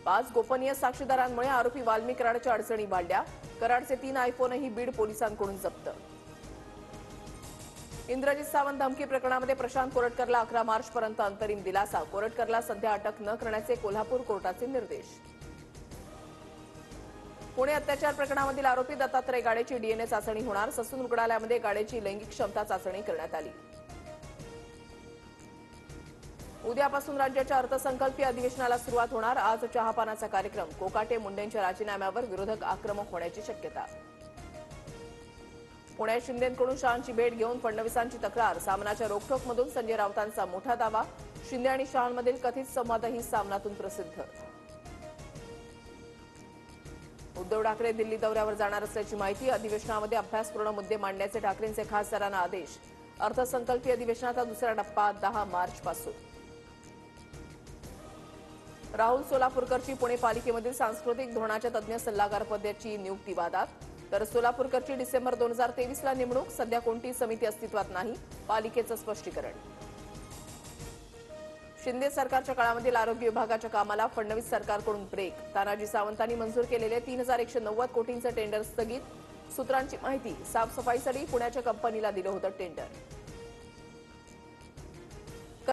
5 गोपनीय साक्षीदारांमुळे आरोपी वाल्मी कराडच्या अडचणी वाढल्या. कराडचे 3 आयफोनही बीड पोलिसांकडून जप्त. इंद्रजित सावंत धमकी प्रकरणामध्ये प्रशांत कोरटकरला 11 मार्चपर्यंत अंतरिम दिलासा. कोरटकरला सध्या अटक न करण्याचे कोल्हापूर कोर्टाचे निर्देश. पुणे अत्याचार प्रकरणामधील आरोपी दत्तात्रय गाडेची डीएनए चाचणी होणार. ससून रुग्णालयामध्ये गाडेची लैंगिक क्षमता चाचणी करण्यात आली. उद्यापासून राज्याच्या अर्थसंकल्पीय अधिवेशनाला सुरुवात होणार. आज चहापानाचा कार्यक्रम. कोकाटे मुंडेंच्या राजीनाम्यावर विरोधक आक्रमक होण्याची शक्यता. पुण्यात शिंदेंकडून शहांची भेट घेऊन फडणवीसांची तक्रार. सामनाच्या रोखठोकमधून संजय राऊतांचा मोठा दावा. शिंदे आणि शहांमधील कथित संवादही सामनातून प्रसिद्ध. उद्धव ठाकरे दिल्ली दौऱ्यावर जाणार असल्याची माहिती. अधिवेशनामध्ये अभ्यासपूर्ण मुद्दे मांडण्याचे ठाकरेंचे खासदारांना आदेश. अर्थसंकल्पीय अधिवेशनाचा दुसरा टप्पा 10 मार्चपासून. राहुल सोलापूरकरची पुणे पालिकेमधील सांस्कृतिक धोरणाच्या तज्ज्ञ सल्लागार पदाची नियुक्ती वादात. तर सोलापूरकरची डिसेंबर 2023ला नेमणूक. सध्या कोणतीही समिती अस्तित्वात नाही. पालिकेचं स्पष्टीकरण. शिंदे सरकारच्या काळामधील आरोग्य विभागाच्या कामाला फडणवीस सरकारकडून ब्रेक. तानाजी सावंतांनी मंजूर केलेले 3190 कोटींचं टेंडर स्थगित. सूत्रांची माहिती. साफसफाईसाठी पुण्याच्या कंपनीला दिलं होतं टेंडर.